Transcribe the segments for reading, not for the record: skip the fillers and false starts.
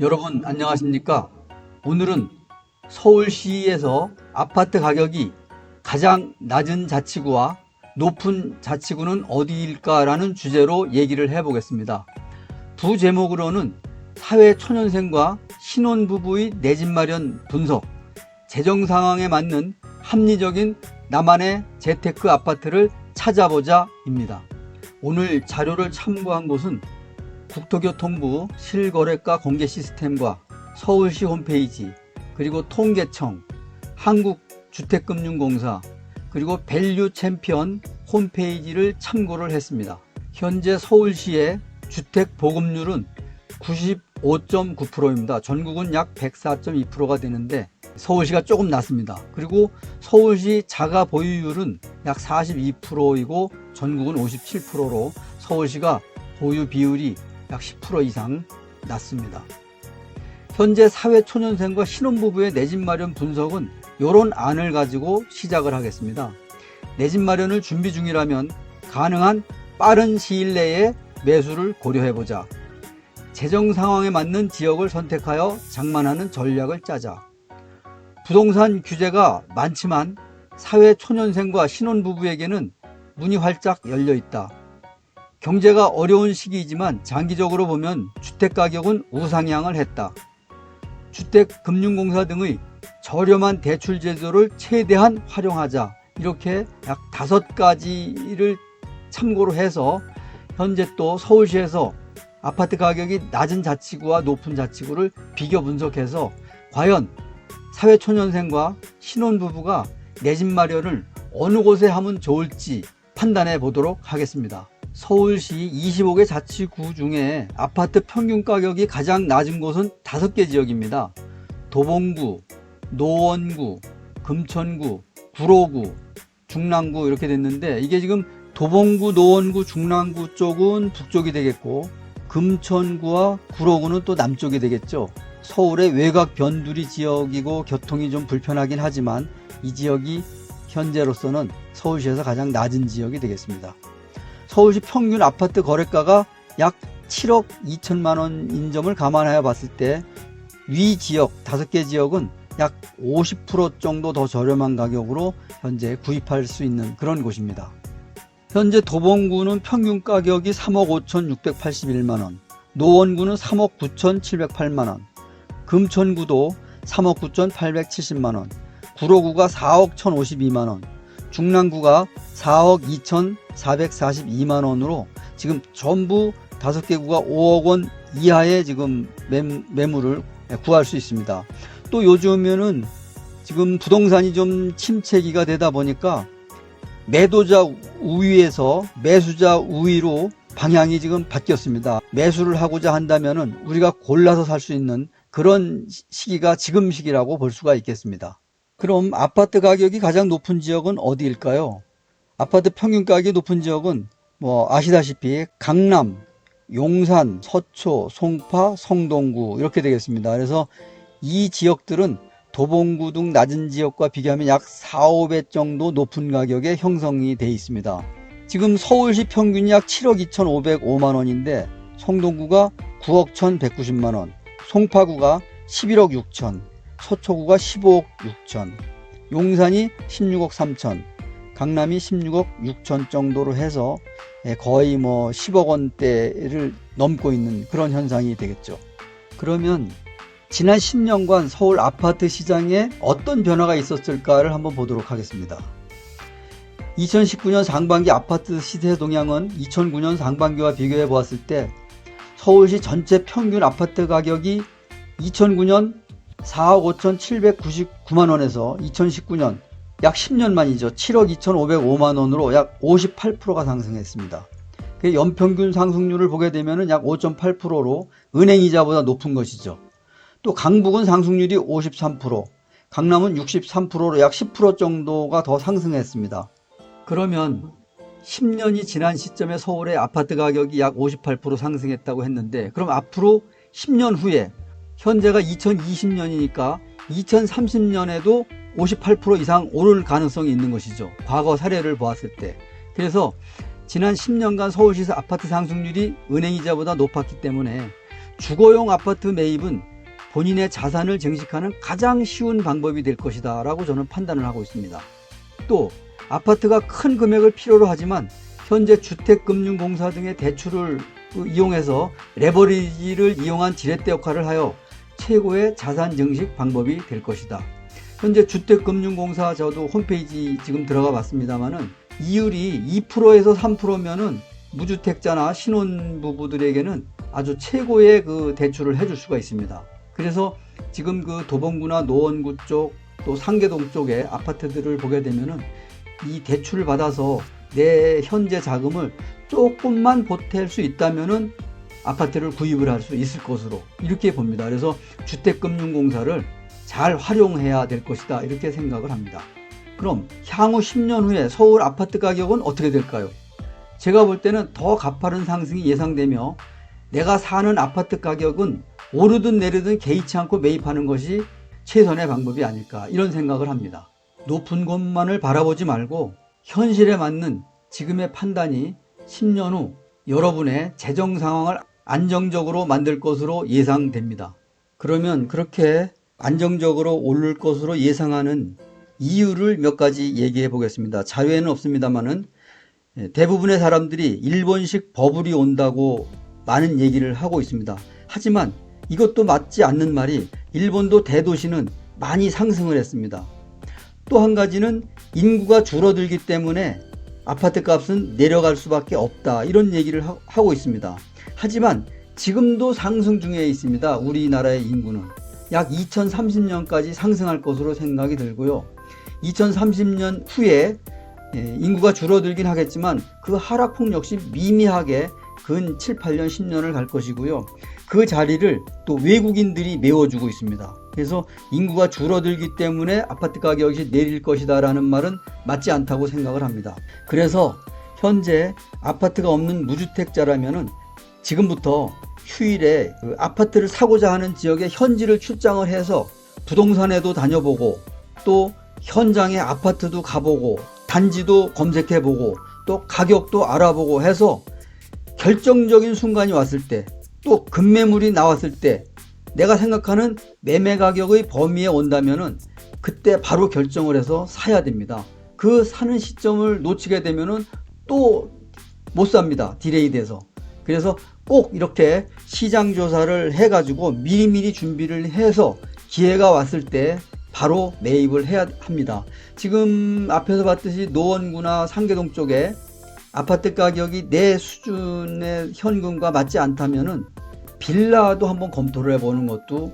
여러분 안녕하십니까? 오늘은 서울시에서 아파트 가격이 가장 낮은 자치구와 높은 자치구는 어디일까라는 주제로 얘기를 해보겠습니다. 부제목으로는 사회초년생과 신혼부부의 내 집 마련 분석, 재정 상황에 맞는 합리적인 나만의 재테크 아파트를 찾아보자입니다. 오늘 자료를 참고한 곳은 국토교통부 실거래가 공개 시스템과 서울시 홈페이지, 그리고 통계청, 한국주택금융공사, 그리고 밸류 챔피언 홈페이지를 참고를 했습니다. 현재 서울시의 주택 보급률은 95.9%입니다. 전국은 약 104.2%가 되는데 서울시가 조금 낮습니다. 그리고 서울시 자가 보유율은 약 42%이고 전국은 57%로 서울시가 보유 비율이 약 10% 이상 낮습니다. 현재 사회초년생과 신혼부부의 내 집 마련 분석은 이런 안을 가지고 시작을 하겠습니다. 내 집 마련을 준비 중이라면 가능한 빠른 시일 내에 매수를 고려해보자. 재정 상황에 맞는 지역을 선택하여 장만하는 전략을 짜자. 부동산 규제가 많지만 사회초년생과 신혼부부에게는 문이 활짝 열려있다. 경제가 어려운 시기이지만 장기적으로 보면 주택가격은 우상향을 했다. 주택금융공사 등의 저렴한 대출 제도를 최대한 활용하자. 이렇게 약 5가지를 참고로 해서 현재 또 서울시에서 아파트 가격이 낮은 자치구와 높은 자치구를 비교 분석해서 과연 사회초년생과 신혼부부가 내 집 마련을 어느 곳에 하면 좋을지 판단해 보도록 하겠습니다. 서울시 25개 자치구 중에 아파트 평균 가격이 가장 낮은 곳은 5개 지역입니다. 도봉구, 노원구, 금천구, 구로구, 중랑구 이렇게 됐는데 이게 지금 도봉구, 노원구, 중랑구 쪽은 북쪽이 되겠고 금천구와 구로구는 또 남쪽이 되겠죠. 서울의 외곽 변두리 지역이고 교통이 좀 불편하긴 하지만 이 지역이 현재로서는 서울시에서 가장 낮은 지역이 되겠습니다. 서울시 평균 아파트 거래가가 약 7억 2천만 원인 점을 감안하여 봤을 때 위 지역 5개 지역은 약 50% 정도 더 저렴한 가격으로 현재 구입할 수 있는 그런 곳입니다. 현재 도봉구는 평균 가격이 3억 5,681만 원, 노원구는 3억 9,708만 원, 금천구도 3억 9,870만 원, 구로구가 4억 1,052만 원, 중랑구가 4억 2,442만 원으로 지금 전부 5개 구가 5억 원 이하의 지금 매물을 구할 수 있습니다. 또 요즘에는 지금 부동산이 좀 침체기가 되다 보니까 매도자 우위에서 매수자 우위로 방향이 지금 바뀌었습니다. 매수를 하고자 한다면은 우리가 골라서 살 수 있는 그런 시기가 지금 시기라고 볼 수가 있겠습니다. 그럼 아파트 가격이 가장 높은 지역은 어디일까요? 아파트 평균 가격이 높은 지역은 아시다시피 강남, 용산, 서초, 송파, 성동구 이렇게 되겠습니다. 그래서 이 지역들은 도봉구 등 낮은 지역과 비교하면 약 4, 5배 정도 높은 가격에 형성이 되어 있습니다. 지금 서울시 평균이 약 7억 2,505만 원인데 성동구가 9억 1,190만 원, 송파구가 11억 6천, 서초구가 15억 6천, 용산이 16억 3천, 강남이 16억 6천 정도로 해서 거의 10억 원대를 넘고 있는 그런 현상이 되겠죠. 그러면 지난 10년간 서울 아파트 시장에 어떤 변화가 있었을까를 한번 보도록 하겠습니다. 2019년 상반기 아파트 시세 동향은 2009년 상반기와 비교해 보았을 때 서울시 전체 평균 아파트 가격이 2009년 4억 5,799만 원에서 2019년 약 10년 만이죠. 7억 2,505만 원으로 약 58%가 상승했습니다. 연평균 상승률을 보게 되면 약 5.8%로 은행이자보다 높은 것이죠. 또 강북은 상승률이 53%, 강남은 63%로 약 10% 정도가 더 상승했습니다. 그러면 10년이 지난 시점에 서울의 아파트 가격이 약 58% 상승했다고 했는데 그럼 앞으로 10년 후에 현재가 2020년이니까 2030년에도 58% 이상 오를 가능성이 있는 것이죠. 과거 사례를 보았을 때. 그래서 지난 10년간 서울시 아파트 상승률이 은행이자보다 높았기 때문에 주거용 아파트 매입은 본인의 자산을 증식하는 가장 쉬운 방법이 될 것이다 라고 저는 판단을 하고 있습니다. 또 아파트가 큰 금액을 필요로 하지만 현재 주택금융공사 등의 대출을 이용해서 레버리지를 이용한 지렛대 역할을 하여 최고의 자산 증식 방법이 될 것이다. 현재 주택금융공사 저도 홈페이지 지금 들어가 봤습니다만은 이율이 2%에서 3%면은 무주택자나 신혼부부들에게는 아주 최고의 그 대출을 해줄 수가 있습니다. 그래서 지금 그 도봉구나 노원구 쪽 또 상계동 쪽에 아파트들을 보게 되면은 이 대출을 받아서 내 현재 자금을 조금만 보탤 수 있다면은 아파트를 구입을 할 수 있을 것으로 이렇게 봅니다. 그래서 주택금융공사를 잘 활용해야 될 것이다 이렇게 생각을 합니다. 그럼 향후 10년 후에 서울 아파트 가격은 어떻게 될까요? 제가 볼 때는 더 가파른 상승이 예상되며 내가 사는 아파트 가격은 오르든 내리든 개의치 않고 매입하는 것이 최선의 방법이 아닐까 이런 생각을 합니다. 높은 곳만을 바라보지 말고 현실에 맞는 지금의 판단이 10년 후 여러분의 재정 상황을 안정적으로 만들 것으로 예상됩니다. 그러면 그렇게 안정적으로 오를 것으로 예상하는 이유를 몇 가지 얘기해 보겠습니다. 자료에는 없습니다만은 대부분의 사람들이 일본식 버블이 온다고 많은 얘기를 하고 있습니다. 하지만 이것도 맞지 않는 말이 일본도 대도시는 많이 상승을 했습니다. 또 한 가지는 인구가 줄어들기 때문에 아파트 값은 내려갈 수밖에 없다 이런 얘기를 하고 있습니다. 하지만 지금도 상승 중에 있습니다. 우리나라의 인구는 약 2030년까지 상승할 것으로 생각이 들고요. 2030년 후에 인구가 줄어들긴 하겠지만 그 하락폭 역시 미미하게 근 7, 8년, 10년을 갈 것이고요. 그 자리를 또 외국인들이 메워주고 있습니다. 그래서 인구가 줄어들기 때문에 아파트 가격이 내릴 것이다 라는 말은 맞지 않다고 생각을 합니다. 그래서 현재 아파트가 없는 무주택자라면은 지금부터 휴일에 그 아파트를 사고자 하는 지역의 현지를 출장을 해서 부동산에도 다녀보고 또 현장에 아파트도 가보고 단지도 검색해보고 또 가격도 알아보고 해서 결정적인 순간이 왔을 때 또 급매물이 나왔을 때 내가 생각하는 매매 가격의 범위에 온다면은 그때 바로 결정을 해서 사야 됩니다. 그 사는 시점을 놓치게 되면은 또 못 삽니다. 디레이 돼서. 그래서 꼭 이렇게 시장 조사를 해가지고 미리미리 준비를 해서 기회가 왔을 때 바로 매입을 해야 합니다. 지금 앞에서 봤듯이 노원구나 상계동 쪽에 아파트 가격이 내 수준의 현금과 맞지 않다면은 빌라도 한번 검토를 해보는 것도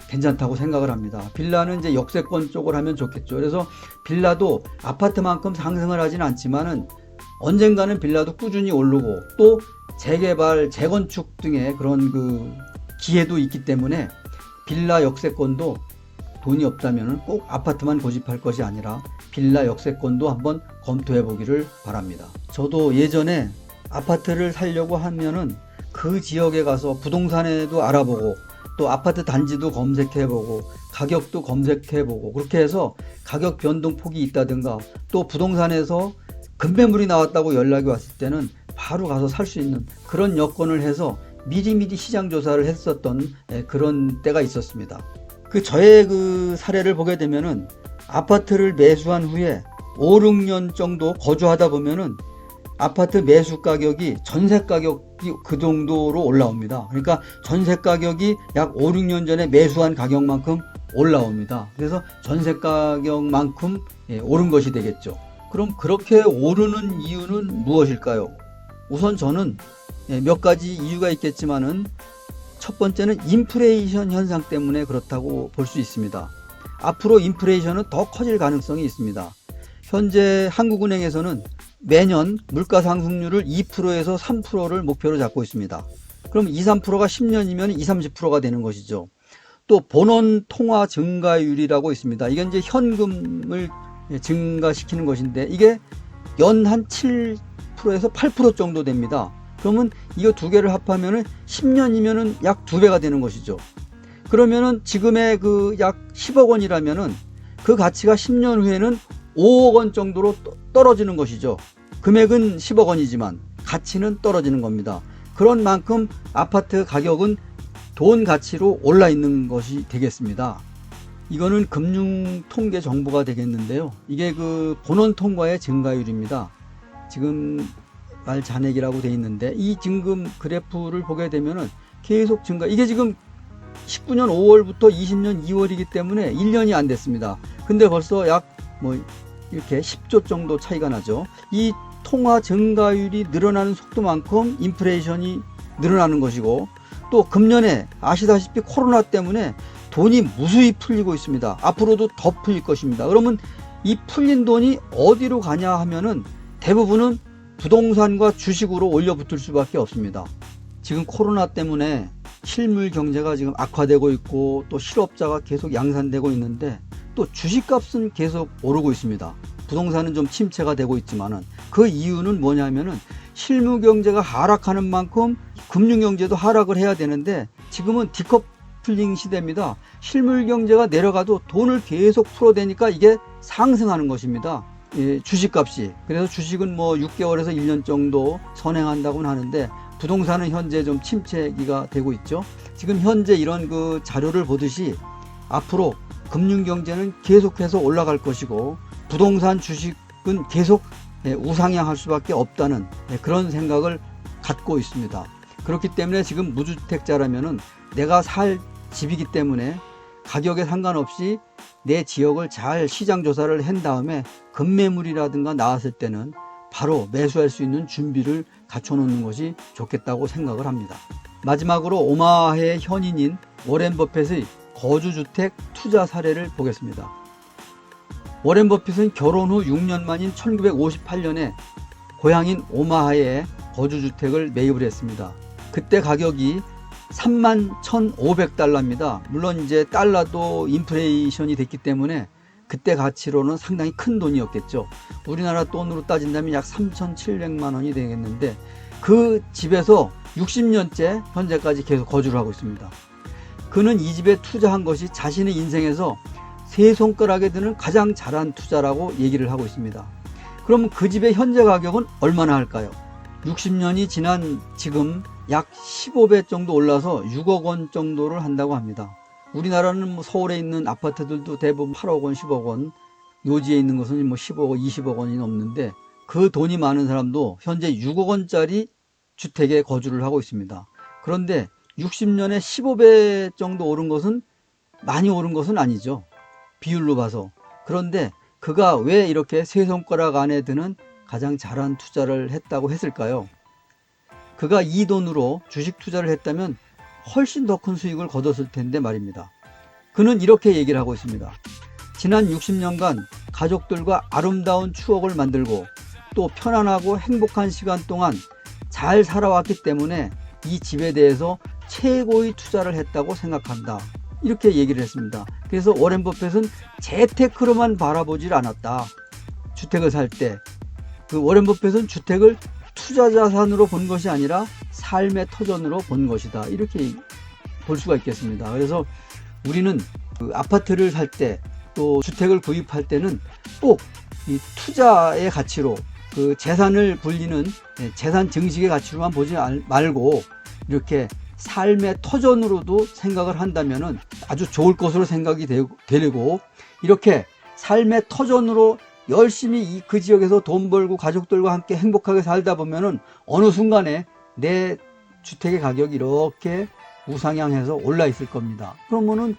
괜찮다고 생각을 합니다. 빌라는 이제 역세권 쪽을 하면 좋겠죠. 그래서 빌라도 아파트만큼 상승을 하진 않지만은 언젠가는 빌라도 꾸준히 오르고 또 재개발, 재건축 등의 그런 그 기회도 있기 때문에 빌라 역세권도 돈이 없다면 꼭 아파트만 고집할 것이 아니라 빌라 역세권도 한번 검토해 보기를 바랍니다. 저도 예전에 아파트를 사려고 하면은 그 지역에 가서 부동산에도 알아보고 또 아파트 단지도 검색해 보고 가격도 검색해 보고 그렇게 해서 가격 변동폭이 있다든가 또 부동산에서 급매물이 나왔다고 연락이 왔을 때는 바로 가서 살 수 있는 그런 여건을 해서 미리미리 시장 조사를 했었던 그런 때가 있었습니다. 저의 그 사례를 보게 되면은 아파트를 매수한 후에 5, 6년 정도 거주하다 보면은 아파트 매수 가격이 전세 가격이 그 정도로 올라옵니다. 그러니까 전세 가격이 약 5, 6년 전에 매수한 가격만큼 올라옵니다. 그래서 전세 가격만큼 오른 것이 되겠죠. 그럼 그렇게 오르는 이유는 무엇일까요? 우선 저는 몇 가지 이유가 있겠지만은 첫 번째는 인플레이션 현상 때문에 그렇다고 볼 수 있습니다. 앞으로 인플레이션은 더 커질 가능성이 있습니다. 현재 한국은행에서는 매년 물가 상승률을 2%에서 3%를 목표로 잡고 있습니다. 그럼 2, 3%가 10년이면 20, 30%가 되는 것이죠. 또 본원 통화 증가율이라고 있습니다. 이게 이제 현금을 증가시키는 것인데 이게 연 한 7%에서 8% 정도 됩니다. 그러면 이거 두 개를 합하면은 10년이면은 약 2배가 되는 것이죠. 그러면은 지금의 그 약 10억 원이라면은 그 가치가 10년 후에는 5억 원 정도로 떨어지는 것이죠. 금액은 10억 원이지만 가치는 떨어지는 겁니다. 그런 만큼 아파트 가격은 돈 가치로 올라 있는 것이 되겠습니다. 이거는 금융 통계 정보가 되겠는데요. 이게 그 본원 통과의 증가율입니다. 지금 말 잔액이라고 되어 있는데 이 지금 그래프를 보게 되면은 계속 증가. 이게 지금 19년 5월부터 20년 2월이기 때문에 1년이 안 됐습니다. 근데 벌써 약 뭐 이렇게 10조 정도 차이가 나죠. 이 통화 증가율이 늘어나는 속도만큼 인플레이션이 늘어나는 것이고, 또 금년에 아시다시피 코로나 때문에 돈이 무수히 풀리고 있습니다. 앞으로도 더 풀릴 것입니다. 그러면 이 풀린 돈이 어디로 가냐 하면은 대부분은 부동산과 주식으로 올려붙을 수밖에 없습니다. 지금 코로나 때문에 실물 경제가 지금 악화되고 있고, 또 실업자가 계속 양산되고 있는데, 또 주식값은 계속 오르고 있습니다. 부동산은 좀 침체가 되고 있지만은 그 이유는 뭐냐면은 실무 경제가 하락하는 만큼 금융 경제도 하락을 해야 되는데, 지금은 디커플링 시대입니다. 실물 경제가 내려가도 돈을 계속 풀어대니까 이게 상승하는 것입니다. 예, 주식값이. 그래서 주식은 뭐 6개월에서 1년 정도 선행한다고는 하는데, 부동산은 현재 좀 침체기가 되고 있죠. 지금 현재 이런 그 자료를 보듯이 앞으로 금융 경제는 계속해서 올라갈 것이고, 부동산 주식은 계속 우상향할 수밖에 없다는 그런 생각을 갖고 있습니다. 그렇기 때문에 지금 무주택자라면은 내가 살 집이기 때문에 가격에 상관없이 내 지역을 잘 시장 조사를 한 다음에 급매물이라든가 나왔을 때는 바로 매수할 수 있는 준비를 갖춰 놓는 것이 좋겠다고 생각을 합니다. 마지막으로 오마하의 현인인 워렌 버핏의 거주주택 투자 사례를 보겠습니다. 워렌 버핏은 결혼 후 6년 만인 1958년에 고향인 오마하에 거주주택을 매입을 했습니다. 그때 가격이 31,500달러입니다. 물론 이제 달러도 인플레이션이 됐기 때문에 그때 가치로는 상당히 큰 돈이었겠죠. 우리나라 돈으로 따진다면 약 3,700만 원이 되겠는데, 그 집에서 60년째 현재까지 계속 거주를 하고 있습니다. 그는 이 집에 투자한 것이 자신의 인생에서 세 손가락에 드는 가장 잘한 투자라고 얘기를 하고 있습니다. 그럼 그 집의 현재 가격은 얼마나 할까요? 60년이 지난 지금 약 15배 정도 올라서 6억 원 정도를 한다고 합니다. 우리나라는 뭐 서울에 있는 아파트들도 대부분 8억 원, 10억 원, 요지에 있는 것은 뭐 15억 원, 20억 원이 넘는데, 그 돈이 많은 사람도 현재 6억 원짜리 주택에 거주를 하고 있습니다. 그런데 60년에 15배 정도 오른 것은 많이 오른 것은 아니죠. 비율로 봐서. 그런데 그가 왜 이렇게 세 손가락 안에 드는 가장 잘한 투자를 했다고 했을까요? 그가 이 돈으로 주식 투자를 했다면 훨씬 더 큰 수익을 거뒀을 텐데 말입니다. 그는 이렇게 얘기를 하고 있습니다. 지난 60년간 가족들과 아름다운 추억을 만들고 또 편안하고 행복한 시간 동안 잘 살아왔기 때문에 이 집에 대해서 최고의 투자를 했다고 생각한다. 이렇게 얘기를 했습니다. 그래서 워렌 버핏은 재테크로만 바라보질 않았다. 주택을 살 때 그 워렌 버핏은 주택을 투자 자산으로 본 것이 아니라 삶의 터전으로 본 것이다. 이렇게 볼 수가 있겠습니다. 그래서 우리는 그 아파트를 살 때, 또 주택을 구입할 때는 꼭 이 투자의 가치로, 그 재산을 불리는 재산 증식의 가치로만 보지 말고 이렇게 삶의 터전으로도 생각을 한다면은 아주 좋을 것으로 생각이 되고, 이렇게 삶의 터전으로 열심히 그 지역에서 돈 벌고 가족들과 함께 행복하게 살다 보면은 어느 순간에 내 주택의 가격이 이렇게 우상향해서 올라 있을 겁니다. 그러면은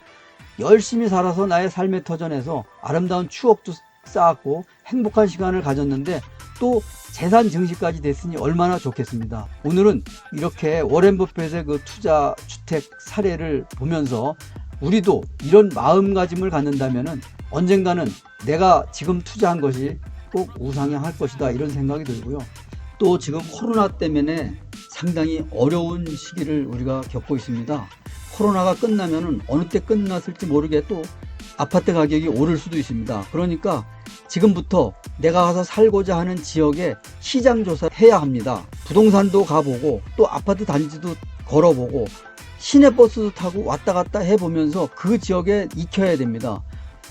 열심히 살아서 나의 삶의 터전에서 아름다운 추억도 쌓았고 행복한 시간을 가졌는데, 또 재산 증식까지 됐으니 얼마나 좋겠습니다. 오늘은 이렇게 워렌 버핏의 그 투자 주택 사례를 보면서 우리도 이런 마음가짐을 갖는다면은 언젠가는 내가 지금 투자한 것이 꼭 우상향할 것이다, 이런 생각이 들고요. 또 지금 코로나 때문에 상당히 어려운 시기를 우리가 겪고 있습니다. 코로나가 끝나면은 어느 때 끝났을지 모르게 또 아파트 가격이 오를 수도 있습니다. 그러니까 지금부터 내가 가서 살고자 하는 지역에 시장 조사를 해야 합니다. 부동산도 가보고 또 아파트 단지도 걸어보고 시내버스도 타고 왔다 갔다 해보면서 그 지역에 익혀야 됩니다.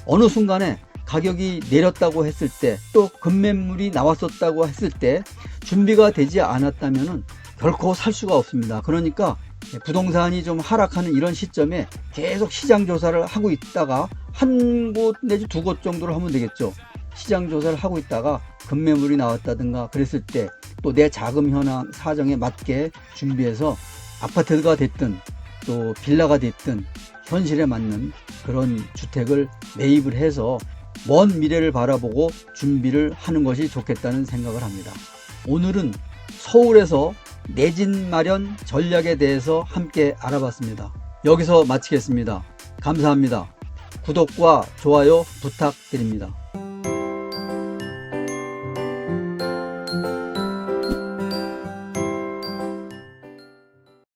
어느 순간에 가격이 내렸다고 했을 때, 또 급매물이 나왔었다고 했을 때 준비가 되지 않았다면 결코 살 수가 없습니다. 그러니까 부동산이 좀 하락하는 이런 시점에 계속 시장 조사를 하고 있다가 한 곳 내지 두 곳 정도를 하면 되겠죠. 시장 조사를 하고 있다가 급매물이 나왔다든가 그랬을 때 또 내 자금 현황 사정에 맞게 준비해서 아파트가 됐든 또 빌라가 됐든 현실에 맞는 그런 주택을 매입을 해서 먼 미래를 바라보고 준비를 하는 것이 좋겠다는 생각을 합니다. 오늘은 서울에서 내 집 마련 전략에 대해서 함께 알아봤습니다. 여기서 마치겠습니다. 감사합니다. 구독과 좋아요 부탁드립니다.